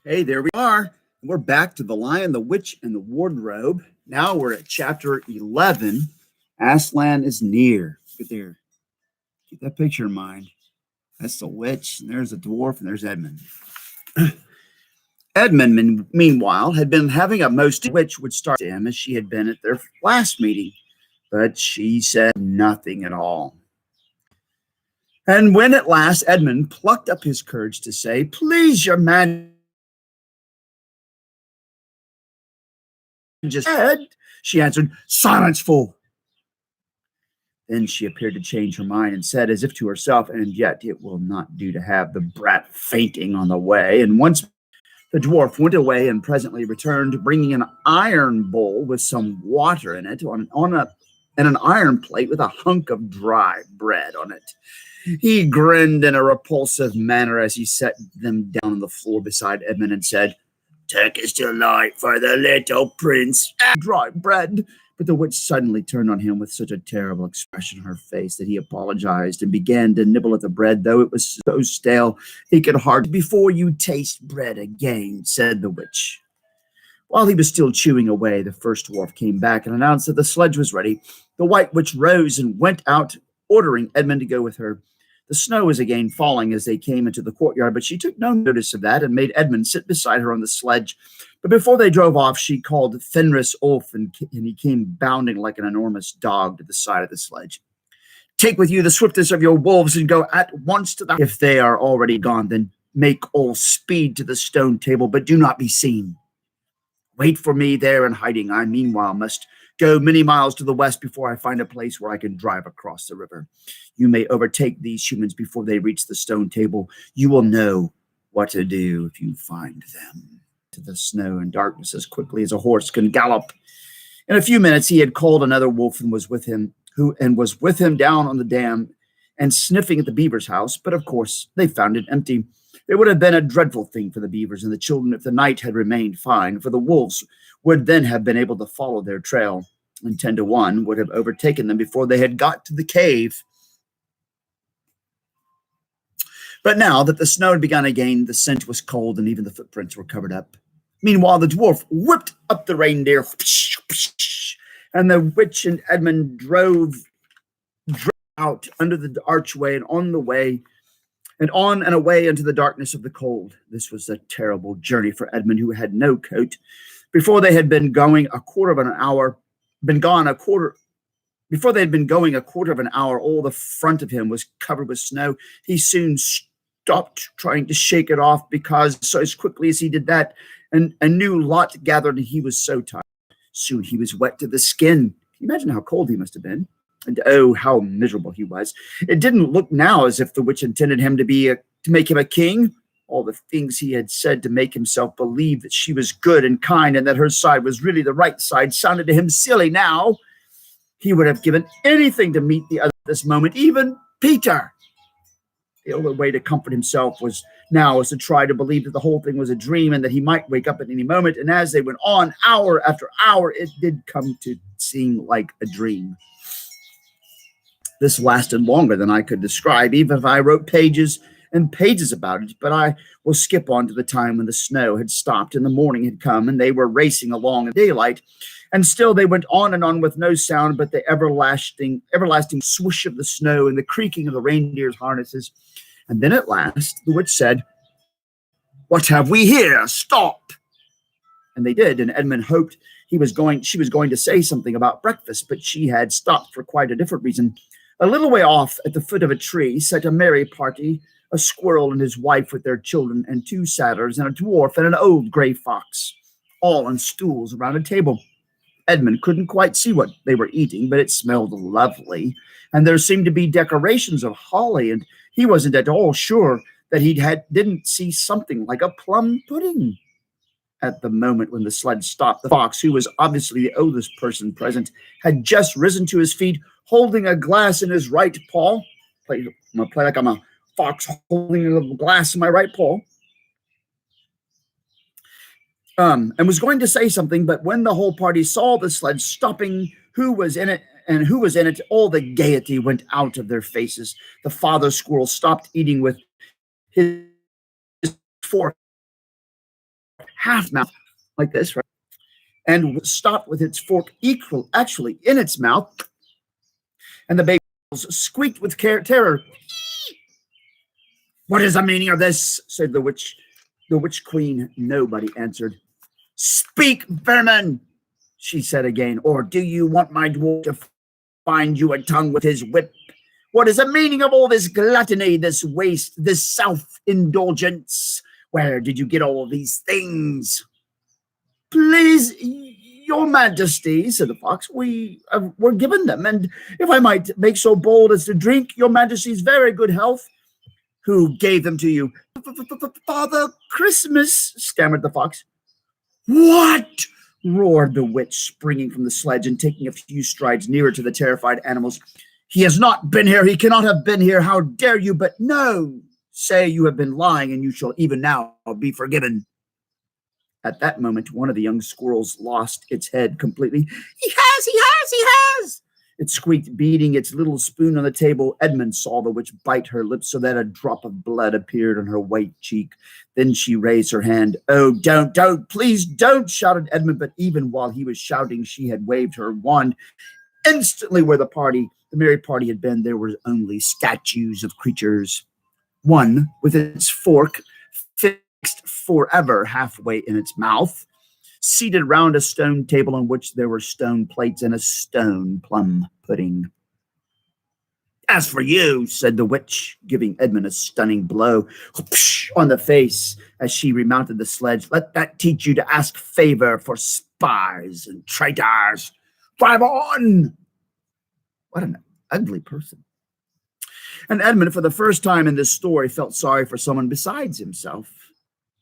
Hey, there we are. We're back to The Lion, the Witch, and the Wardrobe. Now we're at chapter 11. Aslan is near. Look at there. Keep that picture in mind. That's the witch, and there's the dwarf, and there's Edmund. Edmund, meanwhile, had been having a most witch would start to him as she had been at their last meeting, but she said nothing at all. And when at last Edmund plucked up his courage to say, "Please, your man," just said, she answered, "Silence, fool." Then she appeared to change her mind and said, as if to herself, "And yet it will not do to have the brat fainting on the way." And once the dwarf went away and presently returned, bringing an iron bowl with some water in it and an iron plate with a hunk of dry bread on it. He grinned in a repulsive manner as he set them down on the floor beside Edmund and said, "Take us to light for the little prince and dry bread." But the witch suddenly turned on him with such a terrible expression on her face that he apologized and began to nibble at the bread, though it was so stale he could hardly. "Before you taste bread again," said the witch. While he was still chewing away, the first dwarf came back and announced that the sledge was ready. The white witch rose and went out, ordering Edmund to go with her. The snow was again falling as they came into the courtyard, but she took no notice of that and made Edmund sit beside her on the sledge. But before they drove off, she called Fenris Ulf, and he came bounding like an enormous dog to the side of the sledge. "Take with you the swiftest of your wolves and go at once to the... If they are already gone, then make all speed to the stone table, but do not be seen. Wait for me there in hiding. I meanwhile must go many miles to the west before I find a place where I can drive across the river. You may overtake these humans before they reach the stone table. You will know what to do if you find them." To the snow and darkness as quickly as a horse can gallop. In a few minutes he had called another wolf and was with him down on the dam and sniffing at the beaver's house, but of course they found it empty. It would have been a dreadful thing for the beavers and the children if the night had remained fine, for the wolves would then have been able to follow their trail, and 10 to 1 would have overtaken them before they had got to the cave. But now that the snow had begun again, the scent was cold and even the footprints were covered up. Meanwhile, the dwarf whipped up the reindeer, and the witch and Edmund drove out under the archway and on and away into the darkness of the cold. This was a terrible journey for Edmund, who had no coat. Before they had been going a quarter of an hour, all the front of him was covered with snow. He soon stopped trying to shake it off, because so as quickly as he did that, and a new lot gathered, and he was so tired. Soon he was wet to the skin. Can you imagine how cold he must have been? And oh, how miserable he was. It didn't look now as if the witch intended him to make him a king. All the things he had said to make himself believe that she was good and kind and that her side was really the right side sounded to him silly now. He would have given anything to meet the other at this moment, even Peter. The only way to comfort himself was to try to believe that the whole thing was a dream and that he might wake up at any moment. And as they went on, hour after hour, it did come to seem like a dream. This lasted longer than I could describe, even if I wrote pages and pages about it. But I will skip on to the time when the snow had stopped and the morning had come, and they were racing along in daylight. And still they went on and on with no sound but the everlasting swoosh of the snow and the creaking of the reindeer's harnesses. And then at last the witch said, "What have we here? Stop!" And they did, and Edmund hoped she was going to say something about breakfast, but she had stopped for quite a different reason. A little way off at the foot of a tree sat a merry party, a squirrel and his wife with their children, and 2 satyrs, and a dwarf and an old gray fox, all on stools around a table. Edmund couldn't quite see what they were eating, but it smelled lovely, and there seemed to be decorations of holly, and he wasn't at all sure that didn't see something like a plum pudding. At the moment when the sled stopped, the fox, who was obviously the oldest person present, had just risen to his feet, holding a glass in his right paw. I'm going to play like I'm a fox holding a glass in my right paw. And was going to say something, but when the whole party saw the sled stopping, who was in it, all the gaiety went out of their faces. The father squirrel stopped eating with his fork half mouth like this, right? And stopped with its fork actually in its mouth, and the baby squeaked with terror. "What is the meaning of this?" said the witch. The witch queen. Nobody answered. "Speak, vermin," she said again, "or do you want my dwarf to find you a tongue with his whip? What is the meaning of all this gluttony, this waste, this self-indulgence? Where did you get all these things?" "Please, your majesty," said the fox, "we were given them, and if I might make so bold as to drink your majesty's very good health." "Who gave them to you?" "Father Christmas," stammered the fox. "What?" roared the witch, springing from the sledge and taking a few strides nearer to the terrified animals. "He has not been here. He cannot have been here. How dare you? But no, say you have been lying, and you shall even now be forgiven." At that moment, one of the young squirrels lost its head completely. "He has, he has, he has!" it squeaked, beating its little spoon on the table. Edmund saw the witch bite her lips so that a drop of blood appeared on her white cheek. Then she raised her hand. "Oh, don't, please don't," shouted Edmund. But even while he was shouting, she had waved her wand. Instantly, where the merry party had been, there were only statues of creatures. One, with its fork fixed forever halfway in its mouth, seated round a stone table on which there were stone plates and a stone plum pudding. "As for you," said the witch, giving Edmund a stunning blow on the face as she remounted the sledge, "let that teach you to ask favor for spies and traitors. Drive on!" What an ugly person. And Edmund, for the first time in this story, felt sorry for someone besides himself.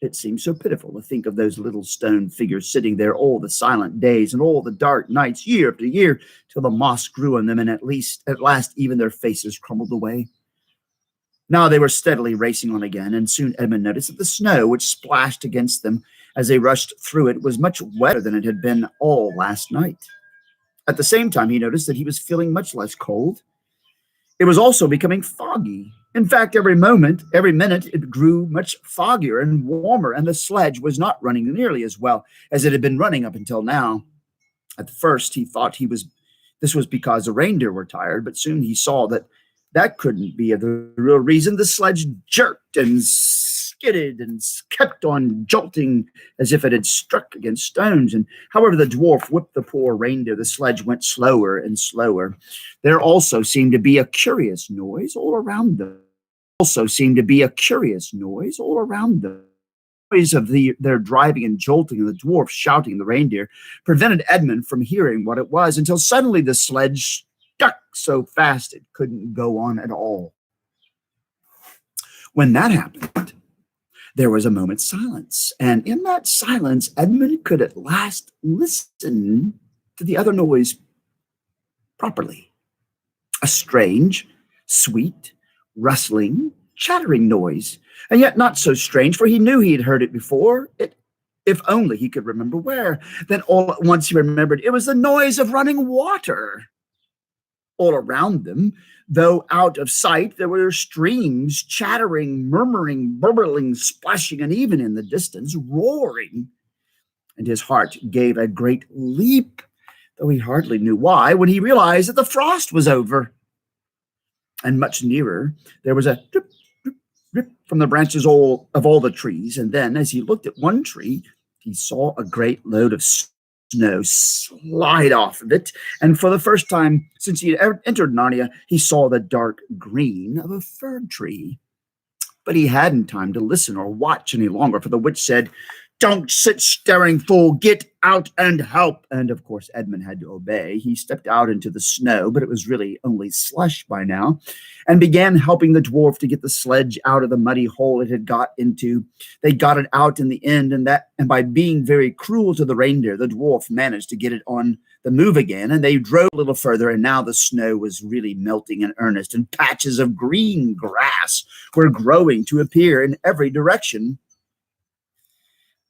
It seemed so pitiful to think of those little stone figures sitting there all the silent days and all the dark nights, year after year, till the moss grew on them, and at last even their faces crumbled away. Now they were steadily racing on again, and soon Edmund noticed that the snow which splashed against them as they rushed through it was much wetter than it had been all last night. At the same time, he noticed that he was feeling much less cold. It was also becoming foggy. In fact, every minute, it grew much foggier and warmer, and the sledge was not running nearly as well as it had been running up until now. At first, he thought this was because the reindeer were tired, but soon he saw that couldn't be the real reason. The sledge jerked and skidded and kept on jolting as if it had struck against stones. And however the dwarf whipped the poor reindeer, the sledge went slower and slower. There also seemed to be a curious noise all around them. Noise of their driving and jolting, and the dwarf shouting, and the reindeer prevented Edmund from hearing what it was, until suddenly the sledge stuck so fast it couldn't go on at all. When that happened, there was a moment's silence, and in that silence, Edmund could at last listen to the other noise properly. A strange, sweet, rustling, chattering noise, and yet not so strange, for he knew he had heard it before, if only he could remember where. Then all at once he remembered it was the noise of running water. All around them, though out of sight, there were streams chattering, murmuring, burbling, splashing, and even in the distance, roaring. And his heart gave a great leap, though he hardly knew why, when he realized that the frost was over. And much nearer, there was a drip, drip, drip from the branches of all the trees. And then, as he looked at one tree, he saw a great load of snow slide off of it. And for the first time since he had ever entered Narnia, he saw the dark green of a fir tree. But he hadn't time to listen or watch any longer, for the witch said, "Don't sit staring, fool. Get out and help." And of course, Edmund had to obey. He stepped out into the snow, but it was really only slush by now, and began helping the dwarf to get the sledge out of the muddy hole it had got into. They got it out in the end, and by being very cruel to the reindeer, the dwarf managed to get it on the move again, and they drove a little further, and now the snow was really melting in earnest, and patches of green grass were growing to appear in every direction.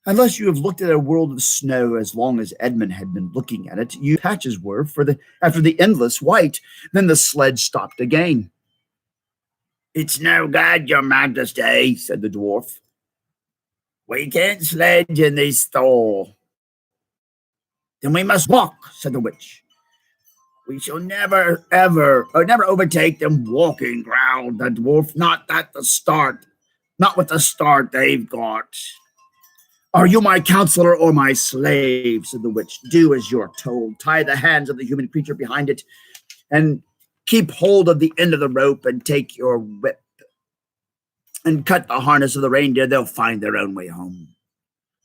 Unless you have looked at a world of snow as long as Edmund had been looking at it, patches were after the endless white. Then the sledge stopped again. "It's no good, your majesty," said the dwarf. We can't sledge in this store. Then we must walk, said the witch. We shall never, ever, or never overtake them walking, growled the dwarf. Not at the start. Not with the start they've got. Are you my counselor or my slave, said the witch. Do as you're told. Tie the hands of the human creature behind it and keep hold of the end of the rope and take your whip and cut the harness of the reindeer. They'll find their own way home.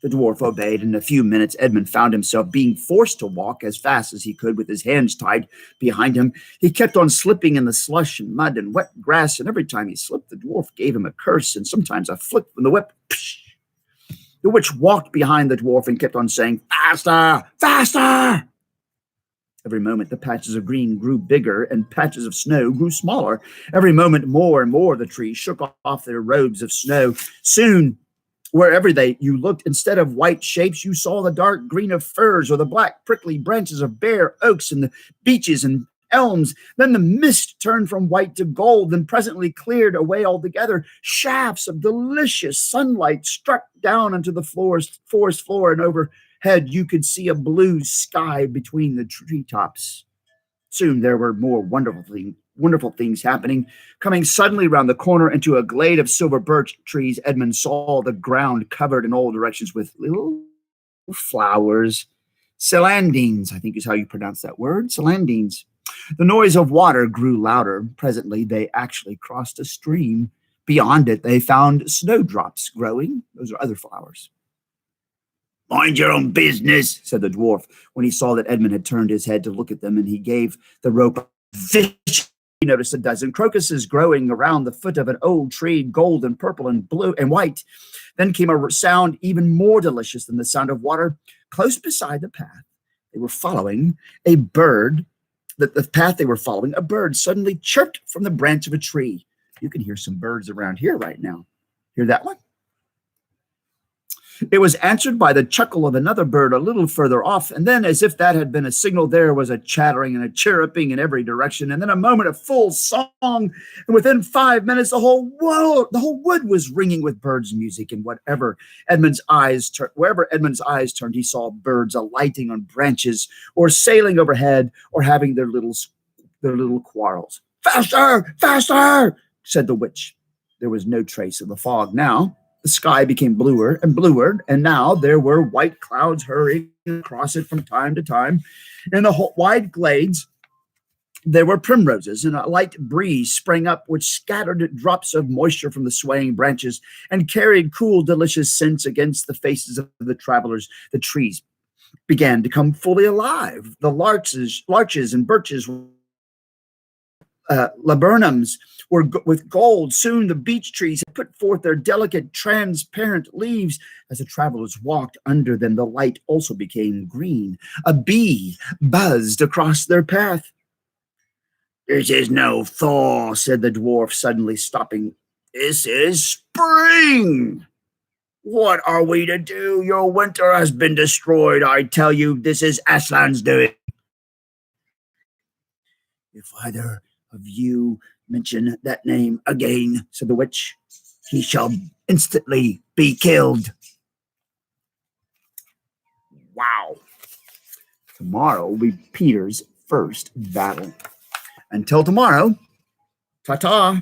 The dwarf obeyed. In a few minutes, Edmund found himself being forced to walk as fast as he could with his hands tied behind him. He kept on slipping in the slush and mud and wet grass, and every time he slipped, the dwarf gave him a curse and sometimes a flick from the whip. Psh! The witch walked behind the dwarf and kept on saying, faster, faster! Every moment, the patches of green grew bigger and patches of snow grew smaller. Every moment, more and more, the trees shook off their robes of snow. Soon, wherever you looked, instead of white shapes, you saw the dark green of firs or the black prickly branches of bare oaks and the beeches and elms. Then the mist turned from white to gold and presently cleared away altogether. Shafts of delicious sunlight struck down onto the forest floor, and overhead you could see a blue sky between the treetops. Soon there were more wonderful things happening. Coming suddenly round the corner into a glade of silver birch trees, Edmund saw the ground covered in all directions with little flowers. Celandines, I think is how you pronounce that word, celandines. The noise of water grew louder. Presently, they actually crossed a stream. Beyond it, they found snowdrops growing. Those are other flowers. Mind your own business, said the dwarf, when he saw that Edmund had turned his head to look at them, and he gave the rope a vicious. He noticed a dozen crocuses growing around the foot of an old tree, gold and purple and blue and white. Then came a sound even more delicious than the sound of water. Close beside the path, they were following a bird. The path they were following, a bird suddenly chirped from the branch of a tree. You can hear some birds around here right now. Hear that one? It was answered by the chuckle of another bird a little further off, and then, as if that had been a signal, there was a chattering and a chirruping in every direction, and then a moment of full song, and within 5 minutes the whole wood was ringing with birds' music, and wherever Edmund's eyes turned, he saw birds alighting on branches, or sailing overhead, or having their little quarrels. Faster, faster, said the witch. There was no trace of the fog now. The sky became bluer and bluer, and now there were white clouds hurrying across it from time to time. In the wide glades, there were primroses, and a light breeze sprang up, which scattered drops of moisture from the swaying branches and carried cool, delicious scents against the faces of the travelers. The trees began to come fully alive. The larches and birches, laburnums were with gold. Soon the beech trees had put forth their delicate, transparent leaves. As the travelers walked under them, the light also became green. A bee buzzed across their path. This is no thaw, said the dwarf, suddenly stopping. This is spring. What are we to do? Your winter has been destroyed. I tell you, this is Aslan's doing. If either of you mention that name again, said the witch, he shall instantly be killed. Wow. Tomorrow will be Peter's first battle. Until tomorrow, ta-ta.